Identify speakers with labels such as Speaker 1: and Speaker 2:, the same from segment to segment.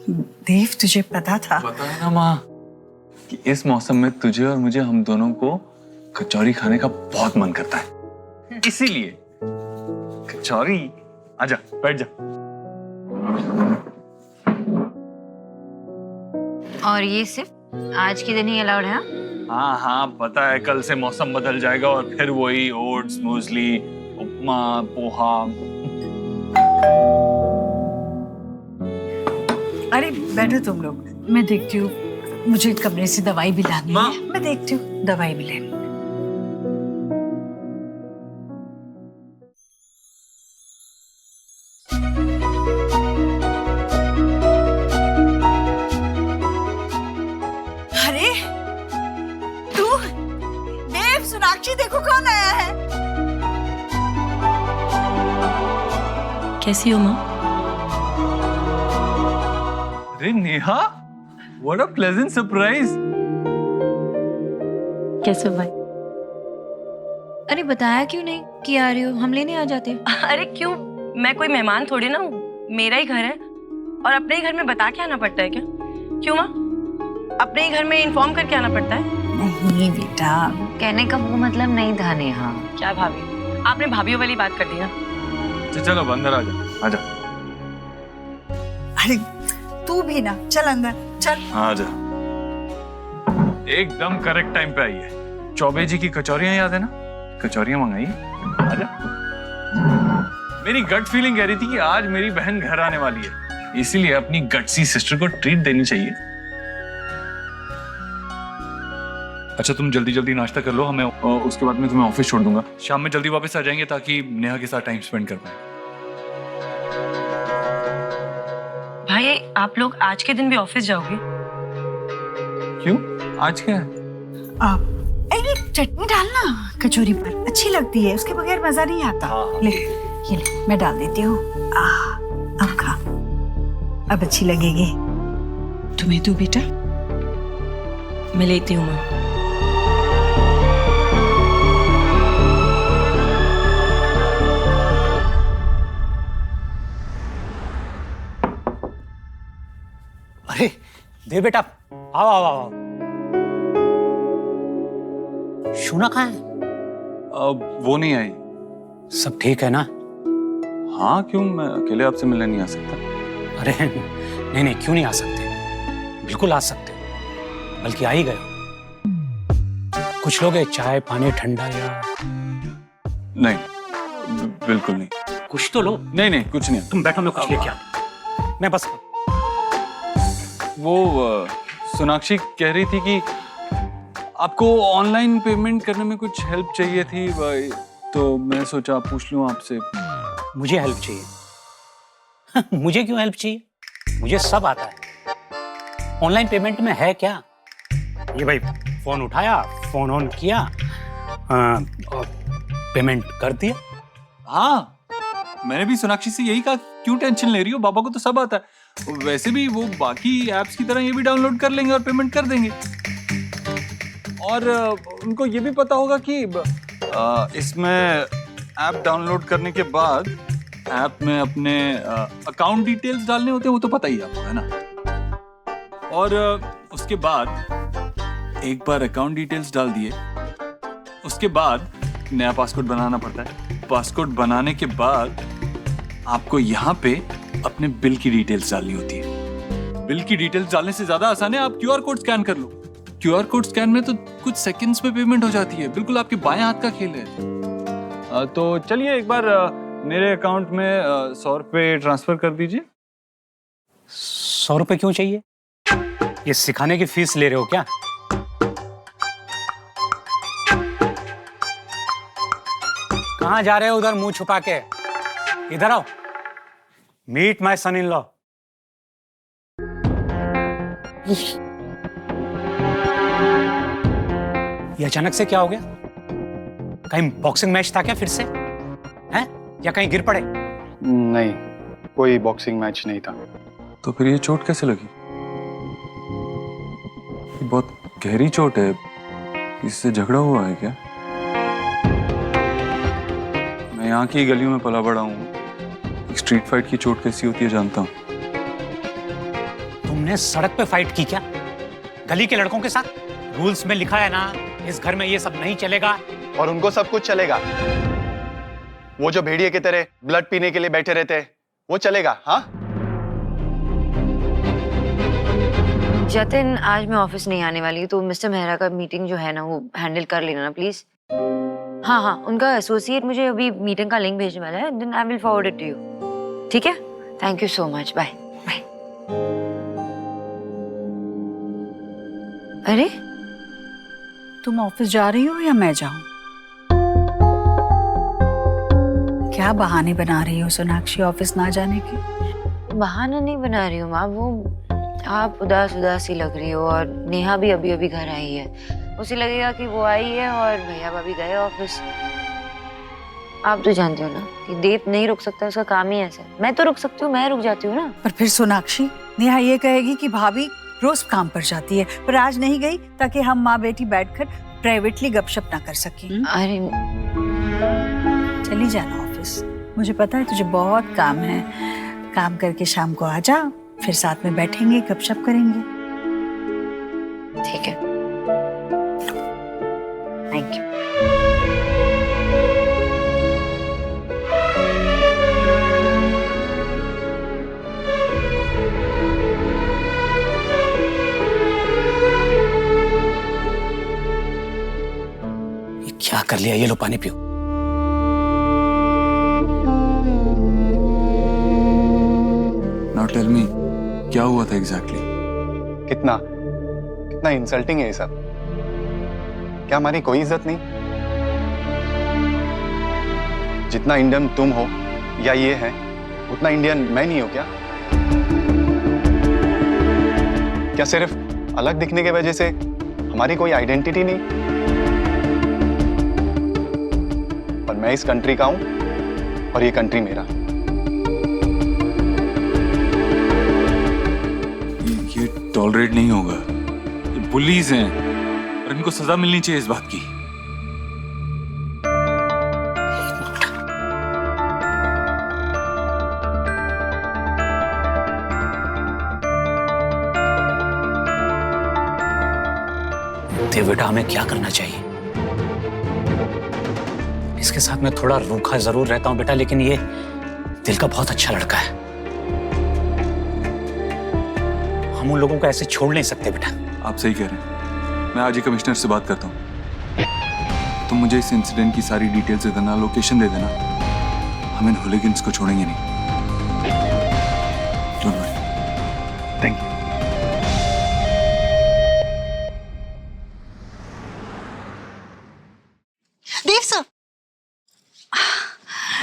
Speaker 1: देव, तुझे पता था?
Speaker 2: पता है ना माँ कि इस मौसम में तुझे और मुझे, हम दोनों को कचौरी खाने का बहुत मन करता है। इसीलिए कचौरी। आजा, बैठ जा।
Speaker 3: और ये सिर्फ आज के दिन ही अलाउड है?
Speaker 2: हाँ हाँ, पता है, कल से मौसम बदल जाएगा और फिर वही ओट्स, मूसली, उपमा, पोहा।
Speaker 1: अरे बैठो तुम लोग, मैं देखती हूँ। मुझे कमरे से दवाई भी लानी है। मैं देखती हूँ, दवाई भी लेनी। अरे तू देव, सोनाक्षी, देखो कौन आया है।
Speaker 4: कैसी हो माँ?
Speaker 2: अरे Neha, what a pleasant surprise.
Speaker 4: कैसे हो भाई?
Speaker 3: अरे बताया क्यों नहीं कि आ रही हो? हम लेने आ जाते।
Speaker 4: अरे क्यों, मैं कोई मेहमान थोड़ी ना हूँ, मेरा ही घर है और अपने ही घर में बता के आना पड़ता है क्या? क्यों माँ, अपने ही घर में इन्फॉर्म करके आना पड़ता है?
Speaker 1: नहीं बेटा,
Speaker 3: कहने का वो मतलब नहीं था नेहा।
Speaker 4: क्या भाभी, आपने भाभीयों वाली बात कर दी ना।
Speaker 2: चलो अंदर आजा, आजा।
Speaker 1: अरे तू भी ना, चल अंदर चल।
Speaker 2: आजा। एकदम करेक्ट टाइम पे आई है। चौबे जी की कचौरियां याद है ना? कचौरियां मंगाई। आजा। मेरी गट फीलिंग कह रही थी कि आज मेरी बहन घर आने वाली है, इसीलिए अपनी गटसी सिस्टर को ट्रीट देनी चाहिए। अच्छा, तुम जल्दी जल्दी नाश्ता कर लो, हमें उसके बाद में तुम्हें ऑफिस छोड़ दूंगा। शाम में जल्दी वापस आ जाएंगे ताकि नेहा के साथ टाइम स्पेंड कर पाए।
Speaker 4: भाई आप लोग आज के दिन भी ऑफिस जाओगे?
Speaker 2: क्यों, आज क्या है?
Speaker 1: अरे चटनी डालना कचौरी पर, अच्छी लगती है, उसके बगैर मजा नहीं आता। ले ये ले, मैं डाल देती हूँ। अब खा, अब अच्छी लगेगी तुम्हें। तू बेटा,
Speaker 4: मैं लेती हूँ माँ।
Speaker 5: अरे देव बेटा, आओ आओ आओ। शूना कहाँ है?
Speaker 2: वो नहीं आई।
Speaker 5: सब ठीक है ना?
Speaker 2: हाँ, क्यों, मैं अकेले आपसे मिलने नहीं आ सकता?
Speaker 5: अरे नहीं नहीं, क्यों नहीं आ सकते, बिल्कुल आ सकते हो, बल्कि आ ही गए हो। कुछ लोग चाय पानी ठंडा या?
Speaker 2: नहीं, बिल्कुल नहीं।
Speaker 5: कुछ तो लो।
Speaker 2: नहीं नहीं, कुछ नहीं।
Speaker 5: तुम बैठो, मैं कुछ लेके आता। मैं बस
Speaker 2: वो सोनाक्षी कह रही थी कि आपको ऑनलाइन पेमेंट करने में कुछ हेल्प चाहिए थी भाई, तो मैं सोचा पूछ लूं आपसे।
Speaker 5: मुझे हेल्प चाहिए? मुझे क्यों हेल्प चाहिए? मुझे सब आता है। ऑनलाइन पेमेंट में है क्या? ये भाई फोन उठाया, फोन ऑन किया और पेमेंट कर दिया।
Speaker 2: हाँ, मैंने भी सोनाक्षी से यही कहा, क्यों टेंशन ले रही हो, बाबा को तो सब आता है। वैसे भी वो बाकी एप्स की तरह ये भी डाउनलोड कर लेंगे और पेमेंट कर देंगे। और उनको ये भी पता होगा कि इसमें ऐप डाउनलोड करने के बाद ऐप में अपने अकाउंट डिटेल्स डालने होते हैं, वो तो पता ही आपको है ना। और उसके बाद एक बार अकाउंट डिटेल्स डाल दिए, उसके बाद नया पासवर्ड बनाना पड़ता है। पासवर्ड बनाने के बाद आपको यहाँ पे अपने बिल की डिटेल्स डालनी होती है। बिल की डिटेल्स डालने से ज्यादा आसान है, आप क्यूआर कोड स्कैन कर लो। क्यूआर कोड स्कैन में तो कुछ सेकंड्स में पेमेंट हो जाती है, बिल्कुल आपके बाएं हाथ का खेल है। तो चलिए एक बार मेरे अकाउंट में 100 रुपए ट्रांसफर कर दीजिए।
Speaker 5: 100 रुपए क्यों चाहिए? ये सिखाने की फीस ले रहे हो क्या? कहाँ जा रहे हो उधर मुंह छुपा के? इधर आओ, meet my son in law. ये अचानक से क्या हो गया? कहीं बॉक्सिंग मैच था क्या फिर से? हैं? या कहीं गिर पड़े?
Speaker 6: नहीं, कोई बॉक्सिंग मैच नहीं था।
Speaker 2: तो फिर ये चोट कैसे लगी? ये बहुत गहरी चोट है, इससे झगड़ा हुआ है क्या? मैं यहाँ की गलियों में पला बड़ा हूँ, एक स्ट्रीट फाइट की चोट कैसी होती है जानता हूँ।
Speaker 5: तूने सड़क पे फाइट की क्या? गली के लड़कों के साथ? रूल्स में लिखा है ना, इस घर में ये सब नहीं चलेगा।
Speaker 6: और उनको सब कुछ चलेगा। वो जो भेड़िए की तरह ब्लड पीने के लिए बैठे रहते हैं, वो चलेगा? हाँ,
Speaker 3: जतिन, आज मैं ऑफिस नहीं आने वाली, तो मिस्टर मेहरा का मीटिंग जो है ना वो हैंडल कर लेना ना प्लीज। हाँ हाँ, उनका एसोसिएट मुझे अभी मीटिंग का लिंक भेजने वाला है, then I will forward it to you. ठीक है, thank you so much, bye bye. अरे
Speaker 1: तुम ऑफिस जा रही हो या मैं जाऊं? क्या बहाने बना रही हो सोनाक्षी ऑफिस ना जाने के?
Speaker 3: बहाना नहीं बना रही हूँ माँ, वो आप उदास उदास सी लग रही हो, और नेहा भी अभी अभी घर आई है, उसे लगेगा कि वो आई है और भैया भाभी गए ऑफिस। आप तो जानते हो ना कि देव नहीं रुक सकता, उसका काम ही ऐसा है। मैं तो रुक सकती हूँ, मैं रुक जाती हूँ ना।
Speaker 1: पर फिर सोनाक्षी, नेहा ये कहेगी कि भाभी रोज काम पर जाती है, पर आज नहीं गई ताकि हम माँ बेटी बैठकर प्राइवेटली गपशप ना कर सकें।
Speaker 3: अरे
Speaker 1: चली जाना ऑफिस, मुझे पता है तुझे बहुत काम है। काम करके शाम को आ जा, फिर साथ में बैठेंगे गपशप करेंगे।
Speaker 3: ठीक है, थैंक यू।
Speaker 5: ये क्या कर लिया? ये लो पानी पियो।
Speaker 2: नाउ टेल मी, क्या हुआ था एग्जैक्टली?
Speaker 6: कितना कितना इंसल्टिंग है ये सब। क्या हमारी कोई इज्जत नहीं? जितना इंडियन तुम हो या ये है, उतना इंडियन मैं नहीं हूं क्या? क्या सिर्फ अलग दिखने की वजह से हमारी कोई आइडेंटिटी नहीं? पर मैं इस कंट्री का हूं और ये कंट्री मेरा।
Speaker 2: ये टॉलरेट नहीं होगा। ये बुलीज हैं और इनको सजा मिलनी चाहिए इस बात की।
Speaker 5: देव बेटा, हमें क्या करना चाहिए? इसके साथ मैं थोड़ा रूखा जरूर रहता हूं बेटा, लेकिन ये दिल का बहुत अच्छा लड़का है। हम उन लोगों को ऐसे छोड़ नहीं सकते बेटा।
Speaker 2: आप सही कह रहे हैं। मैं आज ही कमिश्नर से बात करता हूँ। तुम मुझे इस इंसिडेंट की सारी डिटेल्स दे देना, लोकेशन दे देना। हम इन हुलिगन्स को छोड़ेंगे नहीं। Don't worry.
Speaker 6: Thank you.
Speaker 1: Dev sir,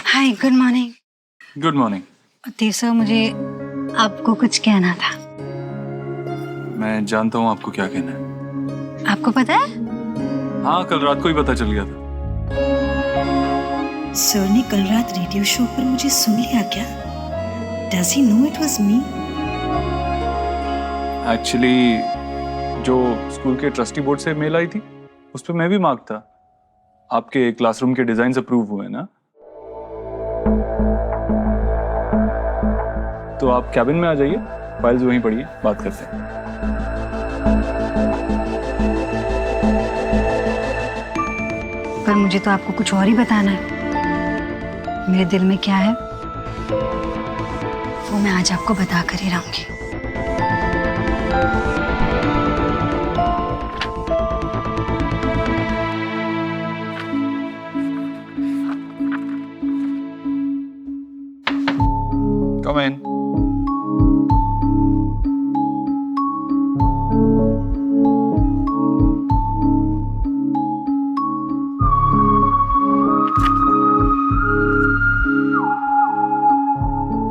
Speaker 1: hi, good morning.
Speaker 2: Good morning.
Speaker 1: Dev sir, मुझे आपको कुछ कहना था।
Speaker 2: मैं जानता हूँ आपको क्या कहना है।
Speaker 1: आपको पता है,
Speaker 2: हाँ, कल रात को ही पता चल गया था।
Speaker 1: सर ने कल रात रेडियो शो पर मुझे सुन लिया क्या? Does he know it was me?
Speaker 2: Actually जो स्कूल के ट्रस्टी बोर्ड से मेल आई थी, उस पर मैं भी मार्क था। आपके क्लासरूम के डिजाइन अप्रूव हुए ना? तो आप कैबिन में आ जाइए, फाइल्स वहीं पड़ी है, बात करते हैं।
Speaker 1: पर मुझे तो आपको कुछ और ही बताना है। मेरे दिल में क्या है वो मैं आज आपको बता कर ही रहूंगी।
Speaker 2: Come in.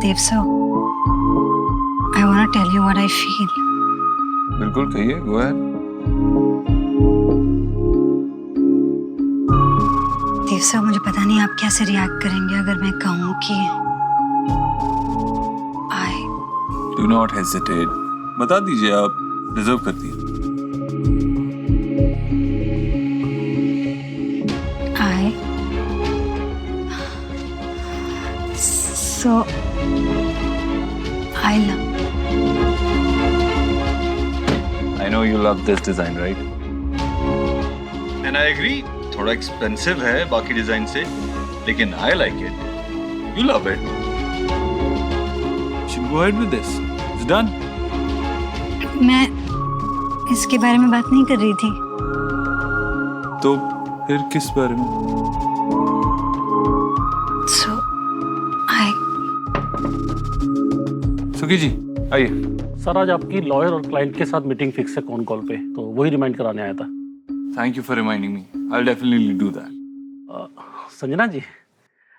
Speaker 1: Dev sir, I want to tell you what I feel.
Speaker 2: बिल्कुल कहिए, go ahead.
Speaker 1: देव सर, मुझे पता नहीं आप कैसे रिएक्ट करेंगे अगर मैं कहूँ कि
Speaker 2: Do not hesitate. बता दीजिए, आप डिजर्व करती हैं।
Speaker 1: So I love
Speaker 2: you love this design, right? And I agree, थोड़ा expensive है बाकी डिजाइन से, लेकिन I like it. You love it. Should go ahead with this. It's done.
Speaker 1: मैं इसके बारे में बात नहीं कर रही थी।
Speaker 2: तो फिर किस बारे में?
Speaker 1: So, I
Speaker 2: सुखी जी आइए।
Speaker 5: सर आज आपकी लॉयर और क्लाइंट के साथ मीटिंग फिक्स है कॉन कॉल पे, तो वही रिमाइंड कराने आया था।
Speaker 2: Thank you for reminding me. I will definitely do that.
Speaker 5: Sanjana ji,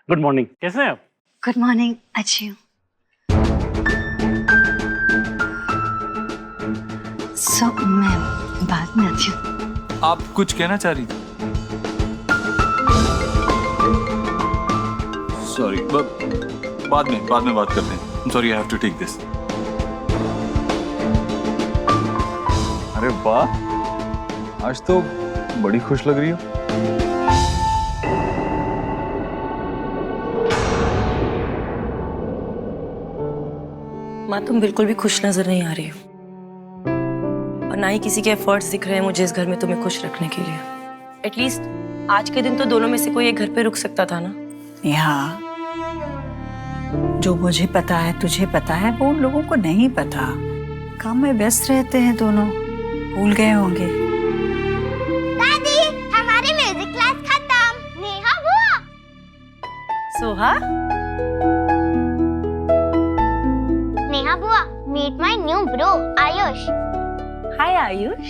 Speaker 5: good morning, कैसे हैं आप?
Speaker 1: गुड मॉर्निंग, अच्छी हूँ। So, मैं बाद में आती हूँ।
Speaker 2: आप कुछ कहना चाह रही थी? सॉरी, बाद में बात करते हैं। Sorry, I have to take this. अरे वाह, आज तो बड़ी खुश लग रही हो।
Speaker 4: माँ तुम बिल्कुल भी खुश नजर नहीं आ रही हो, और ना ही किसी के एफर्ट्स दिख रहे हैं मुझे इस घर में तुम्हें खुश रखने के लिए। एटलीस्ट आज के दिन तो दोनों में से कोई एक घर पे रुक सकता था ना।
Speaker 1: यहाँ जो मुझे पता है, तुझे पता है, वो उन लोगों को नहीं पता। काम में व्यस्त रहते हैं दोनों, भूल गए होंगे।
Speaker 7: दादी, हमारी म्यूजिक क्लास खत्म। नेहा बुआ।
Speaker 4: सोहा,
Speaker 7: नेहा बुआ, meet my new bro, Ayush.
Speaker 4: Hi Ayush.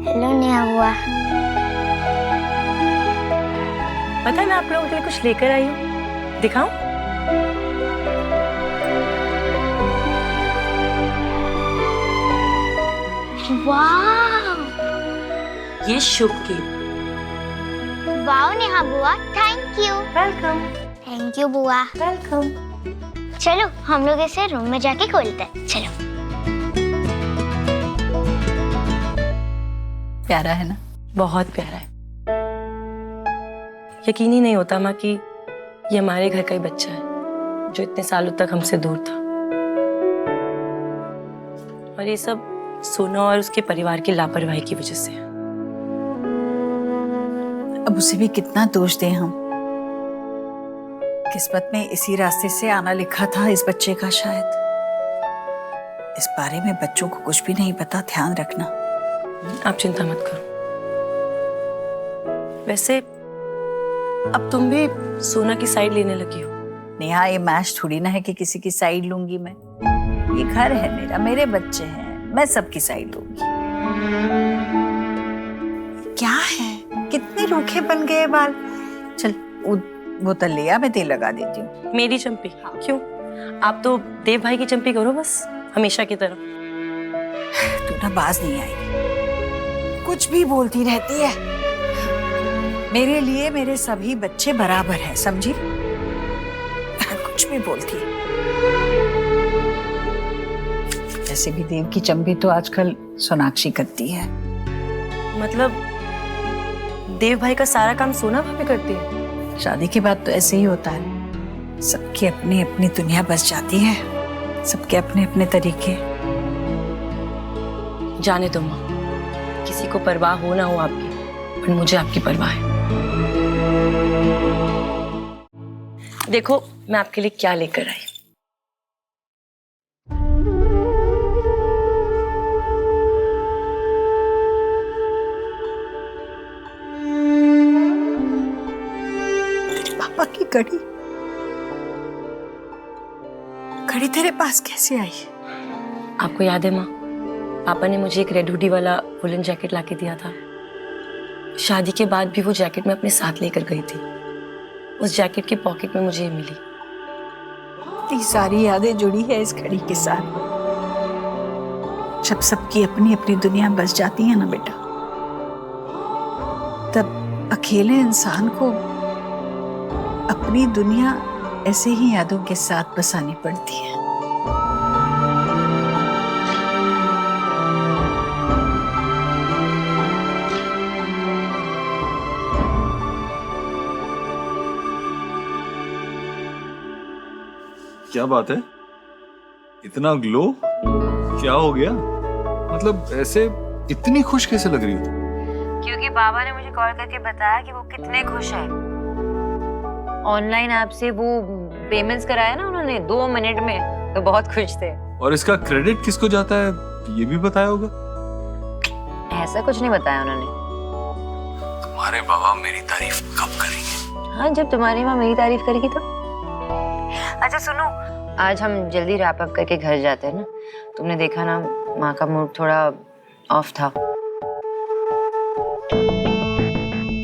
Speaker 7: Hello Neha बुआ।
Speaker 4: पता है मैं आप लोगों के लिए कुछ लेकर आई हूँ, दिखाऊं?
Speaker 7: वाह,
Speaker 4: ये शुभ की।
Speaker 7: वाह नेहा बुआ, thank you.
Speaker 4: Welcome.
Speaker 7: Thank you बुआ।
Speaker 4: वेलकम।
Speaker 7: चलो हम लोग इसे रूम में जाके खोलते हैं। चलो।
Speaker 1: प्यारा है ना?
Speaker 4: बहुत प्यारा है। यकीन ही नहीं होता माँ कि ये हमारे घर का ही बच्चा है जो इतने सालों तक हमसे दूर था, और ये सब सोना और उसके परिवार की लापरवाही की वजह से।
Speaker 1: अब उसे भी कितना दोष दें हम। किस्मत में इसी रास्ते से आना लिखा था इस बच्चे का शायद। इस बारे में बच्चों को कुछ भी नहीं पता, ध्यान रखना।
Speaker 4: आप चिंता मत करो। वैसे अब तुम भी सोना की साइड लेने लगी हो।
Speaker 1: नेहा, ये मैच थोड़ी ना है कि किसी की साइड लूंगी मैं। ये घर है मेरा, मेरे बच्चे हैं, मैं सबकी साइड लूंगी। क्या है, कितने रूखे बन गए बाल। चल बोतल लिया, मैं तेल लगा देती हूँ।
Speaker 4: मेरी चंपी? क्यों? आप तो देव भाई की चंपी करो बस, हमेशा की तरह।
Speaker 1: तू ना बाज नहीं आई, कुछ भी बोलती रहती है। मेरे लिए मेरे सभी बच्चे बराबर हैं, समझी? कुछ भी बोलती है। वैसे भी देव की चंपी तो आजकल सोनाक्षी करती है।
Speaker 4: मतलब देव भाई का सारा काम सोना भाभी करती है?
Speaker 1: शादी के बाद तो ऐसे ही होता है, सबकी अपनी अपनी दुनिया बस जाती है, सबके अपने अपने तरीके।
Speaker 4: जाने दो माँ, किसी को परवाह हो ना हो आपकी, पर मुझे आपकी परवाह है। देखो मैं आपके लिए क्या लेकर आई।
Speaker 1: पापा की घड़ी, घड़ी तेरे पास कैसे आई?
Speaker 4: आपको याद है माँ, पापा ने मुझे एक रेड हुडी वाला वुलन जैकेट लाके दिया था। शादी के बाद भी वो जैकेट मैं अपने साथ लेकर गई थी। उस जैकेट के पॉकेट में मुझे ये मिली।
Speaker 1: इतनी सारी यादें जुड़ी है इस घड़ी के साथ। जब सबकी अपनी अपनी दुनिया बस जाती है ना बेटा, तब अकेले इंसान को अपनी दुनिया ऐसे ही यादों के साथ बसानी पड़ती है।
Speaker 2: क्या बात है, इतना ग्लो? क्या हो गया? मतलब ऐसे इतनी खुश कैसे लग रही हो?
Speaker 3: क्योंकि बाबा ने मुझे कॉल करके बताया कि वो कितने खुश हैं। ऑनलाइन ऐप से वो पेमेंट्स कराया ना उन्होंने 2 मिनट में, तो बहुत खुश थे।
Speaker 2: और इसका क्रेडिट किसको जाता है ये भी बताया होगा?
Speaker 3: ऐसा कुछ नहीं बताया उन्होंने।
Speaker 2: तुम्हारे बाबा मेरी तारीफ कब करेंगे?
Speaker 3: हाँ, जब तुम्हारी माँ मेरी तारीफ करेगी तो। अच्छा सुनो, आज हम जल्दी रैप अप करके घर जाते हैं ना। तुमने देखा ना, माँ का मूड थोड़ा ऑफ था।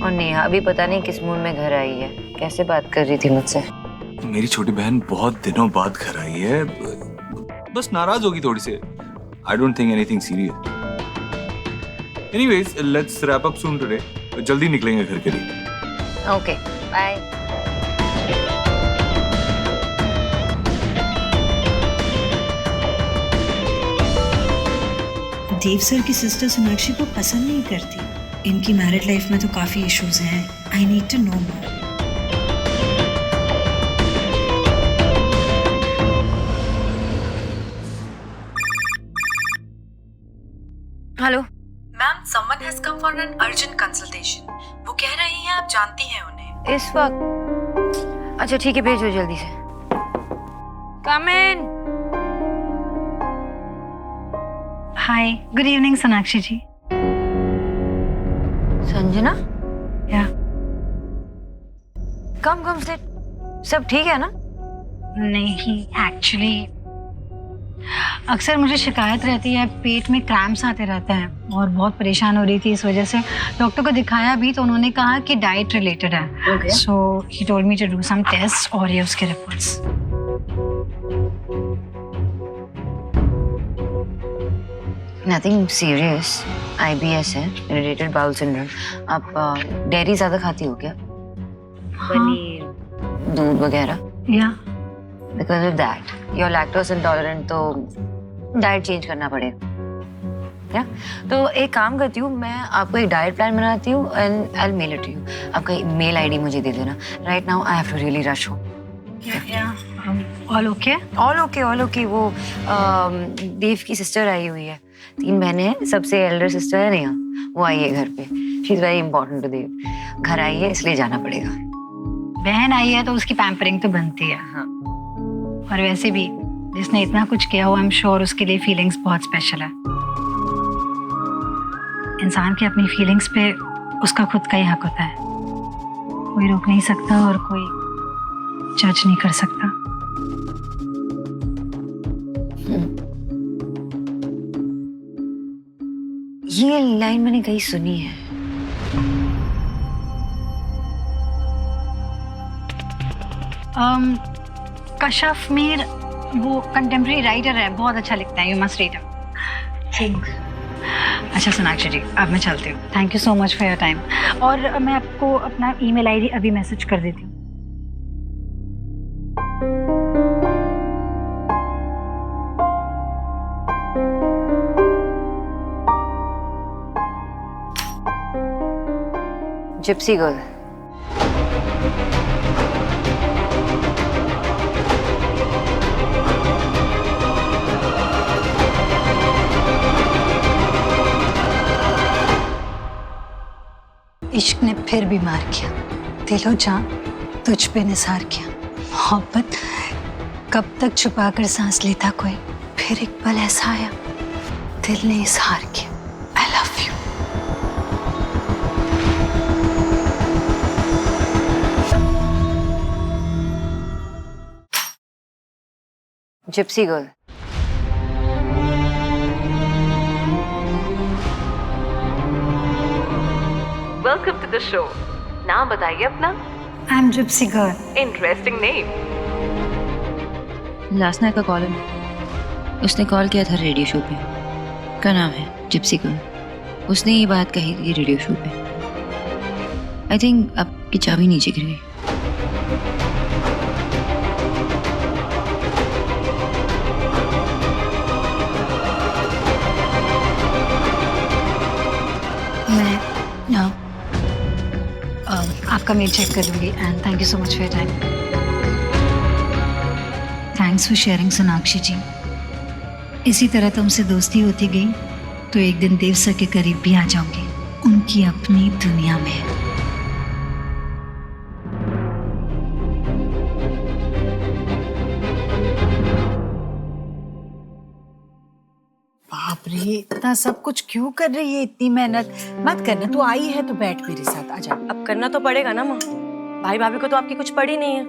Speaker 3: और नेहा भी पता नहीं किस मूड में घर आई है, कैसे बात कर रही थी मुझसे।
Speaker 2: मेरी छोटी बहन बहुत दिनों बाद घर आई है, बस नाराज होगी थोड़ी सी। I don't think anything serious. Anyways, let's wrap up soon today. जल्दी निकलेंगे घर के लिए।
Speaker 3: Okay, bye.
Speaker 8: देव सर की सिस्टर सोनाक्षी को पसंद नहीं करती। इनकी मैरिड लाइफ में तो काफी इश्यूज हैं। I need to know more.
Speaker 3: Hello
Speaker 9: ma'am, someone has come for an urgent consultation. वो कह रही हैं आप जानती हैं उन्हें।
Speaker 3: इस वक्त? अच्छा ठीक है, भेजो जल्दी से। कम इन।
Speaker 1: हाय, गुड इवनिंग सोनाक्षी जी।
Speaker 3: संजना?
Speaker 1: या
Speaker 3: कम से सब ठीक है ना?
Speaker 1: नहीं, एक्चुअली अक्सर मुझे शिकायत रहती है, पेट में क्रैम्प्स आते रहते हैं और बहुत परेशान हो रही थी इस वजह से। डॉक्टर को दिखाया भी तो उन्होंने कहा कि डाइट रिलेटेड है। So he told me to do some test और ये उसके रिपोर्ट्स।
Speaker 3: नथिंग सीरियस, IBS है, इरिटेटेड बाउल सिंड्रोम। आप डेयरी ज्यादा खाती हो क्या? पनीर, दूध वगैरह?
Speaker 1: या
Speaker 3: because of that you are lactose intolerant, तो डाइट चेंज करना पड़ेगा। या तो एक काम करती हूँ, मैं आपको एक डाइट प्लान बनाती हूँ and I will mail it to you. आपका मेल ID मुझे दे देना। Right now I have to really rush home.
Speaker 1: All okay?
Speaker 3: All okay. वो देव की सिस्टर आई हुई है, 3 बहनें हैं, सबसे एल्डर सिस्टर है नेहा, वो आई है घर पे। She is very important to Dev. घर आई है इसलिए जाना पड़ेगा।
Speaker 1: बहन आई है तो उसकी पैम्परिंग तो बनती है।
Speaker 3: हाँ।
Speaker 1: और वैसे भी जिसने इतना कुछ किया हो, आई एम श्योर उसके लिए फीलिंग्स बहुत स्पेशल है। इंसान की अपनी फीलिंग्स पे उसका खुद का ही हक होता है। कोई रोक नहीं सकता और कोई जज नहीं कर सकता।
Speaker 3: ये लाइन मैंने कहीं सुनी है।
Speaker 1: कशफ मीर, वो कंटेम्प्रेरी राइटर है, बहुत अच्छा लिखता है। You must read it. अच्छा सोनाक्षी जी, अब मैं चलती हूँ। Thank you so much for your time. और मैं आपको अपना ईमेल ID अभी मैसेज कर देती हूँ।
Speaker 3: Gypsy girl.
Speaker 8: इश्क ने फिर भी मार किया, दिलो जान तुझ पे निसार किया। मोहब्बत कब तक छुपा कर सांस लेता कोई, फिर एक पल ऐसा आया दिल ने इजहार किया। I love you.
Speaker 3: Gypsy girl.
Speaker 9: Welcome to the show. नाम बताइए अपना।
Speaker 1: I am gypsy girl.
Speaker 9: Interesting name.
Speaker 3: Last night का कॉल है, उसने कॉल किया था रेडियो शो पे। क्या नाम है? Gypsy girl. उसने ये बात कही थी रेडियो शो पे। आई थिंक आपकी चाबी नीचे गिर गई।
Speaker 1: मैं आपका मेल चेक कर लूंगी and thank you so much for your time.
Speaker 8: Thanks for sharing Sonakshi ji. इसी तरह तुमसे दोस्ती होती गई तो एक दिन देव सर के करीब भी आ जाऊंगी, उनकी अपनी दुनिया में।
Speaker 1: बाप रे, इतना सब कुछ क्यों कर रही है? इतनी मेहनत मत करना, तू आई है तो बैठ मेरे साथ, आजा।
Speaker 4: अब करना तो पड़ेगा ना माँ, भाई भाभी को तो आपकी कुछ पड़ी नहीं है,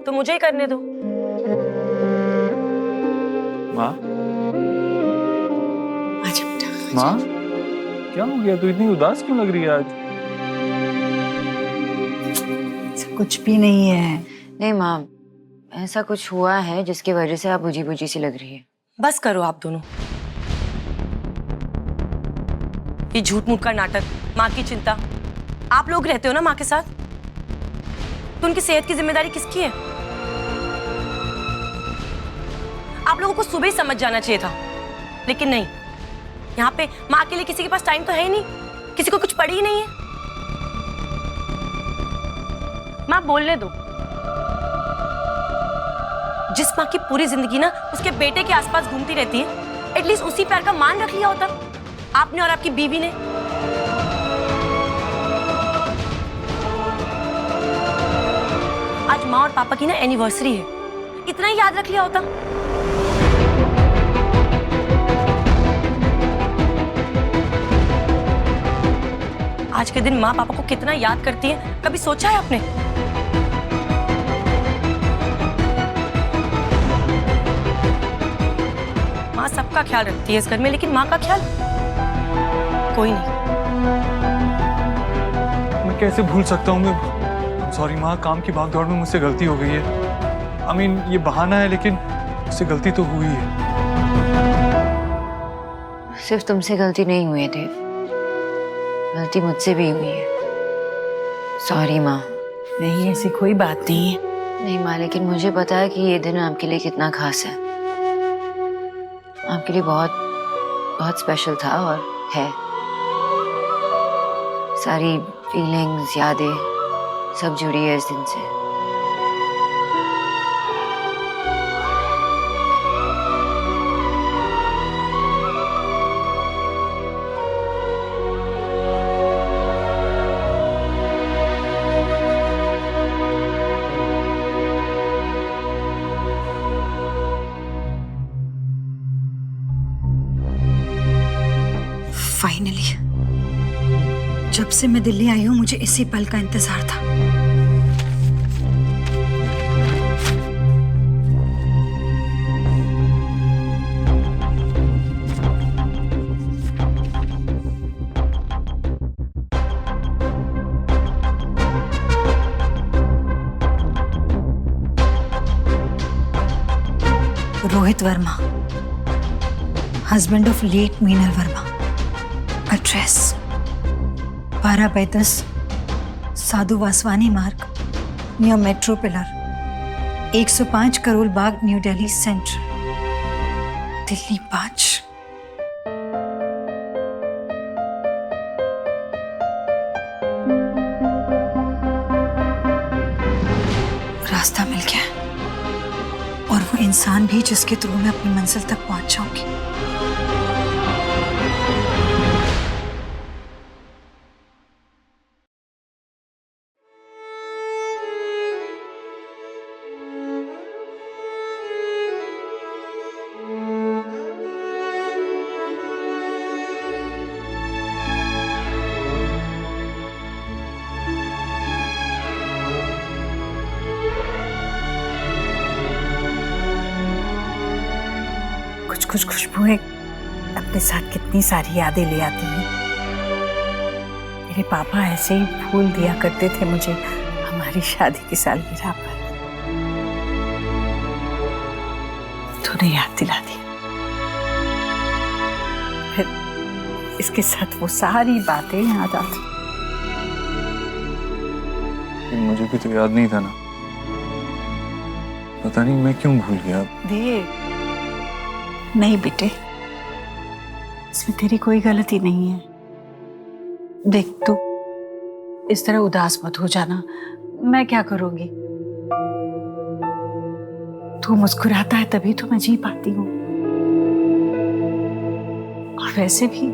Speaker 4: तो मुझे ही करने दो।
Speaker 2: माँ,
Speaker 1: आजा बेटा।
Speaker 2: माँ, क्या हो गया? तू इतनी उदास क्यों लग रही है आज?
Speaker 1: कुछ भी नहीं है।
Speaker 3: नहीं माँ, ऐसा कुछ हुआ है जिसकी वजह से आप बुझी बुझी सी लग रही है।
Speaker 4: बस करो आप दोनों, ये झूठ मूठ का नाटक, माँ की चिंता। आप लोग रहते हो ना माँ के साथ, तो उनकी सेहत की जिम्मेदारी किसकी है? आप लोगों को सुबह ही समझ जाना चाहिए था, लेकिन नहीं। यहाँ पे माँ के लिए किसी के पास टाइम तो है ही नहीं, किसी को कुछ पड़ी ही नहीं है। माँ बोलने दो। जिस माँ की पूरी जिंदगी ना उसके बेटे के आसपास घूमती रहती है, एटलीस्ट उसी प्यार का मान रख लिया होता आपने और आपकी बीवी ने। आज माँ और पापा की ना एनिवर्सरी है, इतना ही याद रख लिया होता। आज के दिन माँ पापा को कितना याद करती है, कभी सोचा है आपने? माँ सबका ख्याल रखती है इस घर में, लेकिन माँ का ख्याल कोई नहीं।
Speaker 2: मैं कैसे भूल सकता हूँ? मैं सॉरी माँ, काम की भागदौड़ में मुझसे गलती हो गई है। आई मीन ये बहाना है, लेकिन मुझसे गलती तो हुई है।
Speaker 3: सिर्फ तुमसे गलती नहीं हुई है देव, गलती मुझसे भी हुई है। सॉरी माँ।
Speaker 1: नहीं, ऐसी कोई बात नहीं है।
Speaker 3: नहीं माँ, लेकिन मुझे पता है कि ये दिन आपके लिए कितना खास है, आपके लिए बहुत बहुत स्पेशल था और है। सारी फीलिंग्स, यादें सब जुड़ी है इस दिन से।
Speaker 8: फाइनली, जब से मैं दिल्ली आई हूं मुझे इसी पल का इंतजार था। Rohit Verma, husband of late Meenal Verma. Address 12/10 Sadhu Vaswani Marg, near metro pillar, 105 Karol Bagh, new Delhi central, Delhi 5। रास्ता मिल गया, और वो इंसान भी जिसके थ्रू मैं अपनी मंजिल तक पहुंच जाऊंगी। कुछ खुशबुएं अपने साथ कितनी सारी यादें ले आती हैं। मेरे पापा ऐसे ही फूल दिया करते थे मुझे हमारी शादी की सालगिरह पर। तूने याद दिला दी, फिर इसके साथ वो सारी बातें याद आती।
Speaker 2: मुझे भी तो याद नहीं था ना, पता नहीं मैं क्यों भूल गया।
Speaker 1: देव, नहीं बेटे, इसमें तेरी कोई गलती नहीं है। देख, तू इस तरह उदास मत हो जाना, मैं क्या करूंगी? तू मुस्कुराता है तभी तो मैं जी पाती हूँ। और वैसे भी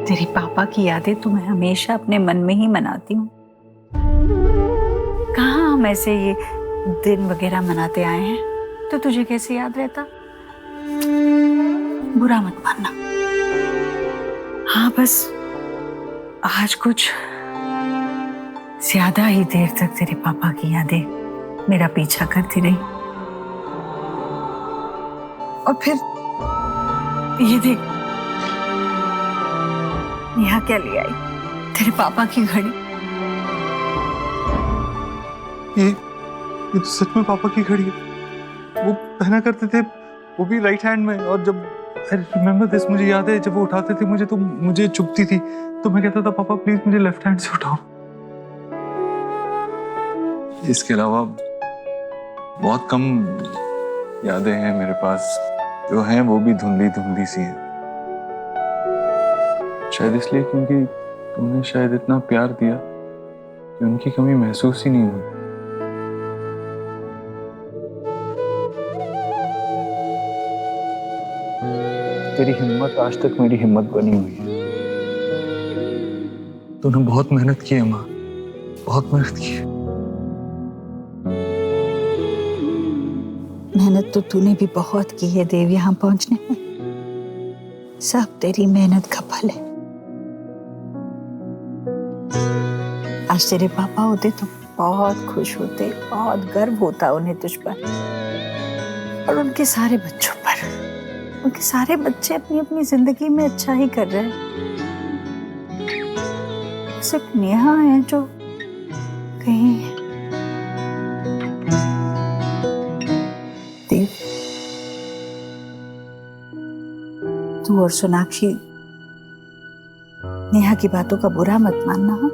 Speaker 1: तेरी पापा की यादें तो मैं हमेशा अपने मन में ही मनाती हूँ। कहाँ हम ऐसे ये दिन वगैरह मनाते आए हैं, तो तुझे कैसे याद रहता? बुरा मत मानना। हाँ बस आज कुछ ज्यादा ही देर तक तेरे पापा की यादें मेरा पीछा करती रही। और फिर ये देख, नेहा क्या ले आई? तेरे पापा की घड़ी।
Speaker 2: ये तो सच में पापा की घड़ी है। वो पहना करते थे, वो भी राइट हैंड में। और जब आई रिमेम्बर दिस, मुझे याद है जब वो उठाते थे मुझे, तो मुझे चुभती थी, तो मैं कहता था पापा प्लीज मुझे लेफ्ट हैंड से उठाओ। इसके अलावा बहुत कम यादें हैं मेरे पास, जो हैं वो भी धुंधली धुंधली सी हैं। शायद इसलिए क्योंकि तुमने शायद इतना प्यार दिया कि उनकी कमी महसूस ही नहीं हुई। तेरी हिम्मत आज तक मेरी हिम्मत बनी हुई है। तूने बहुत मेहनत की है माँ, बहुत मेहनत की है।
Speaker 1: मेहनत तो तूने भी बहुत की है देव, यहाँ पहुंचने में। सब तेरी मेहनत का फल है। आज तेरे पापा होते तो बहुत खुश होते, बहुत गर्व होता उन्हें तुझ पर और उनके सारे बच्चों पर। उनके सारे बच्चे अपनी अपनी जिंदगी में अच्छा ही कर रहे हैं। सिर्फ नेहा है जो कहीं देव, तू और सोनाक्षी नेहा की बातों का बुरा मत मानना। हाँ,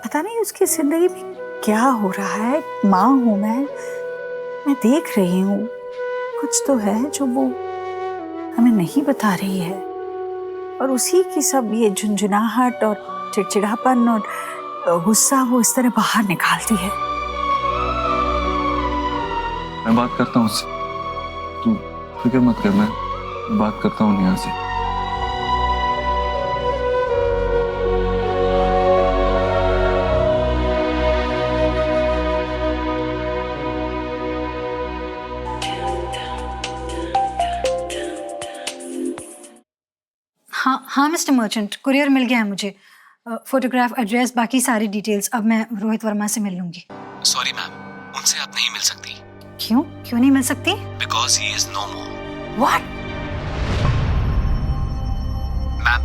Speaker 1: पता नहीं उसकी जिंदगी में क्या हो रहा है। माँ हूं मैं देख रही हूँ कुछ तो है जो वो हमें नहीं बता रही है, और उसी की सब ये झुंझुनाहट और चिड़चिड़ापन और गुस्सा वो इस तरह बाहर निकालती है।
Speaker 2: मैं बात करता हूँ उससे, तू फिक्र मत कर, मैं बात करता हूँ नेहा से।
Speaker 8: हाँ मिस्टर मर्चेंट, कुरियर मिल गया है मुझे। फोटोग्राफ, एड्रेस, बाकी सारी डिटेल्स। अब मैं रोहित वर्मा से मिल लूंगी।
Speaker 10: सॉरी मैम, उनसे आप नहीं मिल सकती।
Speaker 8: क्यों नहीं मिल सकती?
Speaker 10: Because he is no more.
Speaker 8: What?
Speaker 10: Ma'am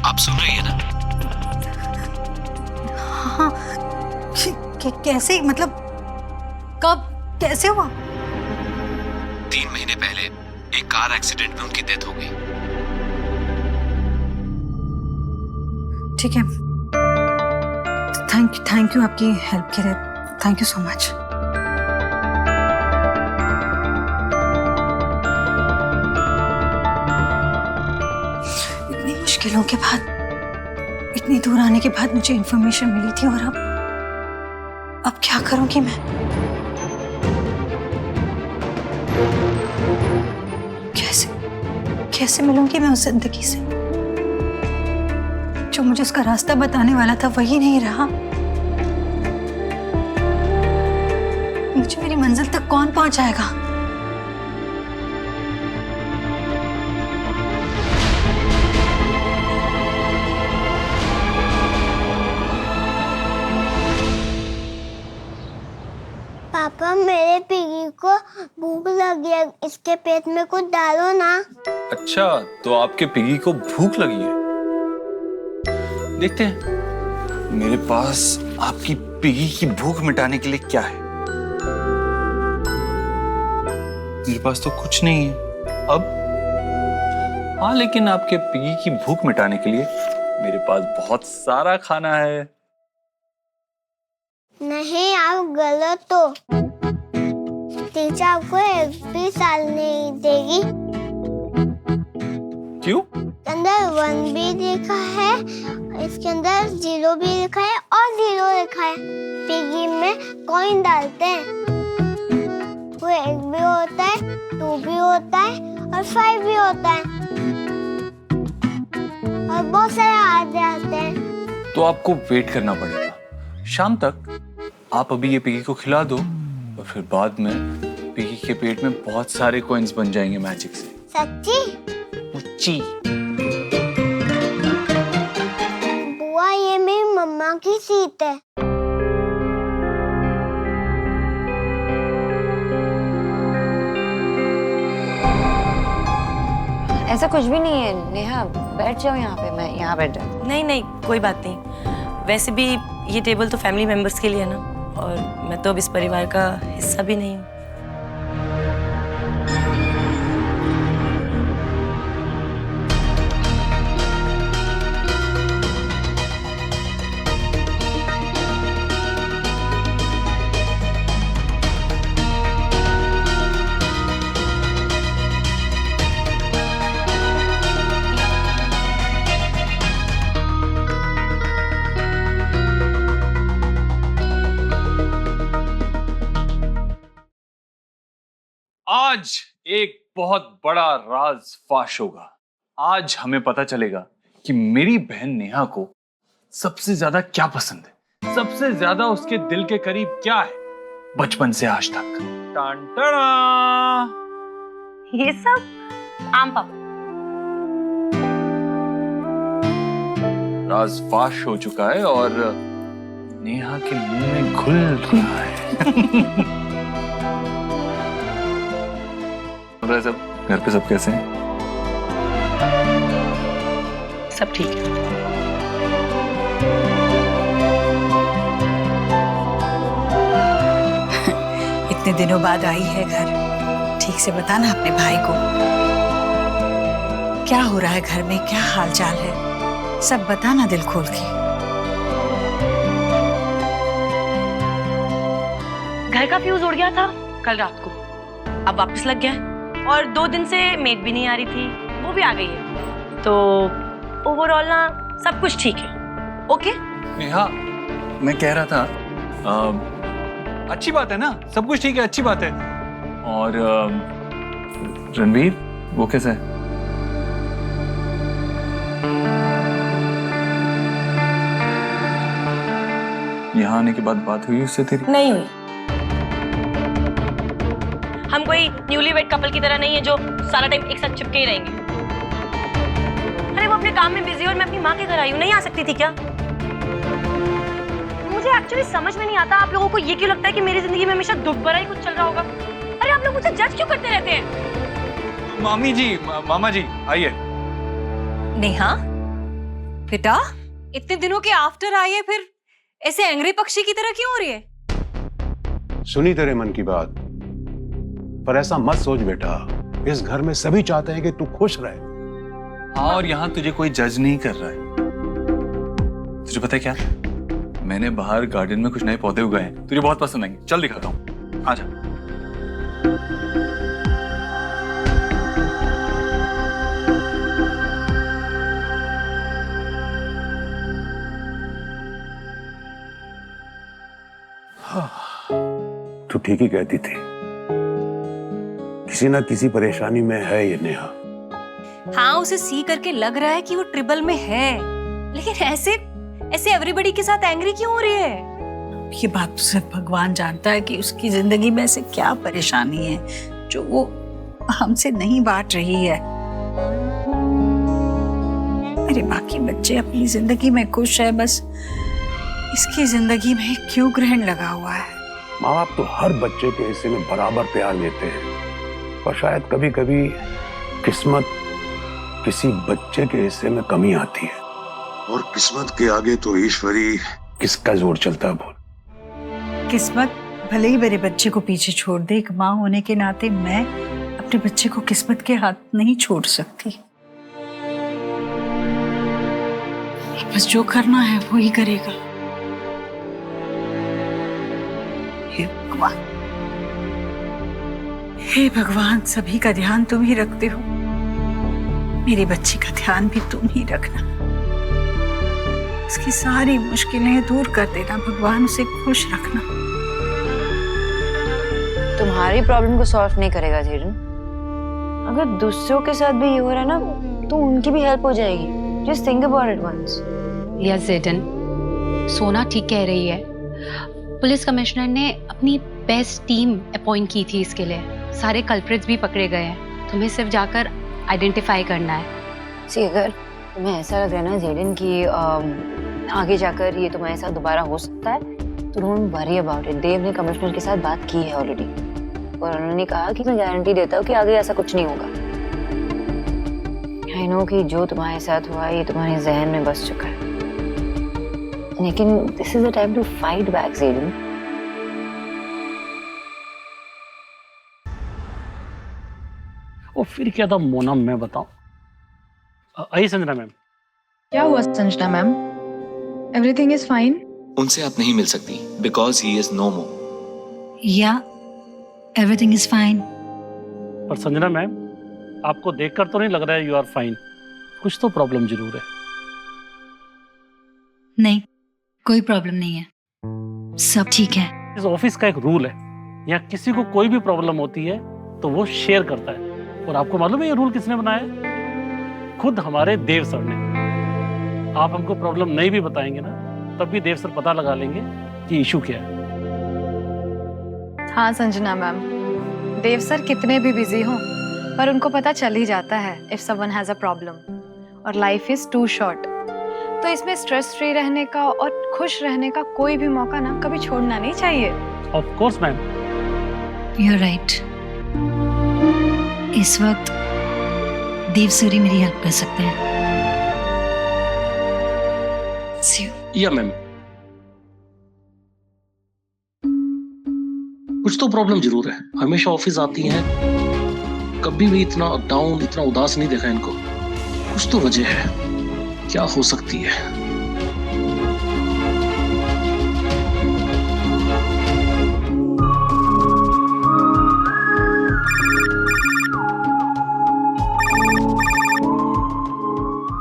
Speaker 10: आप सुन रही है ना?
Speaker 8: हाँ, कैसे, मतलब कब, कैसे हुआ?
Speaker 10: 3 महीने पहले एक कार एक्सीडेंट में उनकी डेथ हो गई।
Speaker 8: ठीक है, थैंक यू आपकी हेल्प के लिए। Thank you so much. इतनी मुश्किलों के बाद, इतनी दूर आने के बाद मुझे इंफॉर्मेशन मिली थी, और अब क्या करूंगी मैं? कैसे मिलूंगी मैं उस जिंदगी से? जो मुझे उसका रास्ता बताने वाला था वही नहीं रहा। मुझे मेरी मंजिल तक कौन पहुंचाएगा?
Speaker 7: पापा मेरे पिगी को भूख लगी है, इसके पेट में कुछ डालो ना।
Speaker 2: अच्छा, तो आपके पिगी को भूख लगी है? देखते हैं मेरे पास आपकी पिगी की भूख मिटाने के लिए क्या है। मेरे पास तो कुछ नहीं है अब। हाँ, लेकिन आपके पिगी की भूख मिटाने के लिए मेरे पास बहुत सारा खाना है।
Speaker 7: नहीं, आप गलत हो। टीचर आपको एक भी साल नहीं देगी।
Speaker 2: क्यों?
Speaker 7: अंदर 1 भी लिखा है, इसके अंदर 0 भी लिखा है और 0 लिखा है। पिगी में कॉइन डालते हैं, वो 1 भी होता है 2 भी होता है और 5 भी होता है और बहुत सारे आते आते हैं।
Speaker 2: तो आपको वेट करना पड़ेगा शाम तक। आप अभी ये पिगी को खिला दो और फिर बाद में पिगी के पेट में बहुत सारे कॉइन्स बन जाएंगे मैजिक से।
Speaker 7: सच्ची?
Speaker 2: मुच्ची।
Speaker 7: बुआ, ये मेरी मम्मा की सीट है।
Speaker 3: ऐसा कुछ भी नहीं है नेहा, बैठ जाओ यहाँ पे, मैं यहाँ बैठ जाऊँ।
Speaker 4: नहीं नहीं, कोई बात नहीं। वैसे भी ये टेबल तो फैमिली मेंबर्स के लिए है ना, और मैं तो अब इस परिवार का हिस्सा भी नहीं हूँ।
Speaker 2: आज एक बहुत बड़ा राज फाश होगा। आज हमें पता चलेगा कि मेरी बहन नेहा को सबसे ज्यादा क्या पसंद है, सबसे ज्यादा उसके दिल के करीब क्या है बचपन से आज तक। टान टाना।
Speaker 4: ये सब आम पापा।
Speaker 2: राज फाश हो चुका है और नेहा के मुंह में घुल रहा है। सब घर पे सब कैसे हैं?
Speaker 4: सब ठीक है।
Speaker 1: इतने दिनों बाद आई है घर, ठीक से बताना अपने भाई को क्या हो रहा है घर में, क्या हाल चाल है, सब बताना दिल खोल के।
Speaker 4: घर का फ्यूज उड़ गया था कल रात को, अब वापस लग गया है। और 2 दिन से मेड भी नहीं आ रही थी, वो भी आ गई है। तो ओवरऑल ना सब कुछ ठीक है। ओके
Speaker 2: नेहा, मैं कह रहा था अच्छी बात है ना, सब कुछ ठीक है, अच्छी बात है। और रणवीर वो कैसा है? यहाँ आने के बाद बात हुई उससे तेरी?
Speaker 4: नहीं हुई। हम कोई न्यूली वेड कपल की तरह नहीं है जो सारा टाइम एक साथ चिपके ही रहेंगे। अरे वो अपने काम में बिजी और मैं अपनी माँ के घर आई हूँ, नहीं आ सकती थी क्या? मुझे एक्चुअली समझ में नहीं आता आप लोगों को ये क्यों लगता है कि मेरी जिंदगी में हमेशा दुख भरा ही कुछ चल रहा होगा। अरे आप लोग मुझे जज क्यों करते रहते हैं?
Speaker 2: मामी जी, मामा जी आइए।
Speaker 11: नेहा बेटा, इतने दिनों के आफ्टर आई है, फिर ऐसे एंग्री पक्षी की तरह क्यों हो रही है?
Speaker 12: सुनी तेरे मन की बात, पर ऐसा मत सोच बेटा, इस घर में सभी चाहते हैं कि तू खुश रहे।
Speaker 2: हाँ, और यहाँ तुझे कोई जज नहीं कर रहा है। तुझे पता है क्या, मैंने बाहर गार्डन में कुछ नए पौधे उगाए हैं, तुझे बहुत पसंद आएंगे। चल दिखाता हूँ, आजा।
Speaker 12: तू ठीक ही कहती थी, किसी ना किसी परेशानी में है ये नेहा।
Speaker 11: हाँ, उसे सी करके लग रहा है कि वो ट्रिबल में है, लेकिन ऐसे एवरीबॉडी के साथ एंग्री क्यों हो रही है?
Speaker 1: ये बात तो सिर्फ भगवान जानता है कि उसकी जिंदगी में ऐसे क्या परेशानी है जो वो हमसे नहीं बांट रही है। मेरे बाकी बच्चे अपनी जिंदगी में खुश है, बस इसकी जिंदगी में क्यों ग्रहण लगा हुआ है?
Speaker 12: माँ बाप तो हर बच्चे के हिस्से में बराबर प्यार लेते हैं, पर शायद कभी कभी किस्मत किसी बच्चे के हिस्से में कमी आती है, और किस्मत के आगे तो ईश्वरी किसका जोर चलता है बोल।
Speaker 1: किस्मत भले ही मेरे बच्चे को पीछे छोड़ दे, एक माँ होने के नाते मैं अपने बच्चे को किस्मत के हाथ नहीं छोड़ सकती। बस जो करना है वो ही करेगा। हे भगवान, हे भगवान, सभी का ध्यान तुम ही रखते हो, मेरी बच्ची का ध्यान भी तुम ही रखना। उसकी सारी मुश्किलें दूर कर देना भगवान, उसे खुश रखना।
Speaker 3: तुम्हारी प्रॉब्लम को सॉल्व नहीं करेगा धीरन, अगर दूसरों के साथ भी ये हो रहा है ना, तो उनकी भी हेल्प हो जाएगी। Just think about it once.
Speaker 8: Yes Jaden, Sona ठीक कह रही है। पुलिस कमिश्नर ने अपनी बेस्ट टीम अपॉइंट की थी इसके लिए। सारे कल्प्रिट्स भी पकड़े गए हैं, तुम्हें सिर्फ जाकर आइडेंटिफाई करना है।
Speaker 3: सी अगर तुम्हें ऐसा लग रहा है ना जेडन कि आगे जाकर ये तुम्हारे साथ दोबारा हो सकता है, तो डोंट वरी अबाउट इट। देव ने कमिश्नर के साथ बात की है ऑलरेडी, और उन्होंने कहा कि मैं गारंटी देता हूँ कि आगे ऐसा कुछ नहीं होगा। आई नो कि जो तुम्हारे साथ हुआ ये तुम्हारे जहन में बस चुका है, लेकिन this is the time to fight back Jaden.
Speaker 5: वो फिर क्या था मोना, मैं बताऊं? आइए संजना मैम।
Speaker 9: क्या हुआ Sanjana ma'am? Everything is fine?
Speaker 10: उनसे आप नहीं मिल सकती बिकॉज ही इज नो मोर।
Speaker 8: या एवरीथिंग इज फाइन।
Speaker 5: पर संजना मैम, आपको देखकर तो नहीं लग रहा है यू आर फाइन। कुछ तो प्रॉब्लम जरूर है।
Speaker 8: नहीं, कोई प्रॉब्लम नहीं है, सब ठीक है।
Speaker 5: इस ऑफिस का एक रूल है, यहाँ किसी को कोई भी प्रॉब्लम होती है तो वो शेयर करता है। और आपको मालूम है ये रूल किसने बनाया? खुद हमारे देव सर ने। आप हमको प्रॉब्लम नहीं भी बताएंगे ना, तब भी देव सर पता लगा लेंगे कि इशू क्या है।
Speaker 9: हाँ संजना मैम, देव सर कितने भी बिजी हों, पर उनको पता चल ही जाता है if someone has a problem. और लाइफ इज टू शॉर्ट, तो इसमें स्ट्रेस फ्री रहने का और खुश रहने का कोई भी मौका ना कभी छोड़ना नहीं चाहिए।
Speaker 5: Of course ma'am.
Speaker 8: You are right. इस वक्त देव सर ही मेरी हेल्प कर सकते हैं।
Speaker 5: या मैम, कुछ तो प्रॉब्लम जरूर है। हमेशा ऑफिस आती हैं, कभी भी इतना डाउन, इतना उदास नहीं देखा इनको। कुछ तो वजह है, क्या हो सकती है?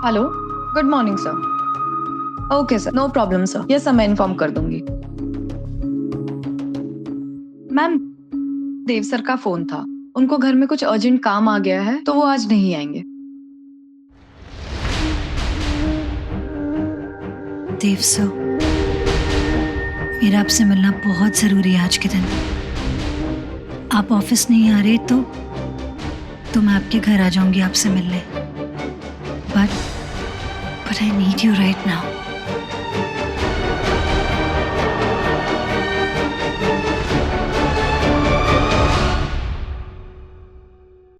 Speaker 9: Hello, good morning sir. Okay sir, no problem sir. Yes sir, मैं इन्फॉर्म कर दूंगी। मैम, देव सर का फोन था, उनको घर में कुछ अर्जेंट काम आ गया है, तो वो आज नहीं आएंगे।
Speaker 8: देव सर, मेरा आपसे मिलना बहुत जरूरी है आज के दिन। आप ऑफिस नहीं आ रहे तो मैं आपके घर आ जाऊंगी आपसे मिलने। But I need you right now.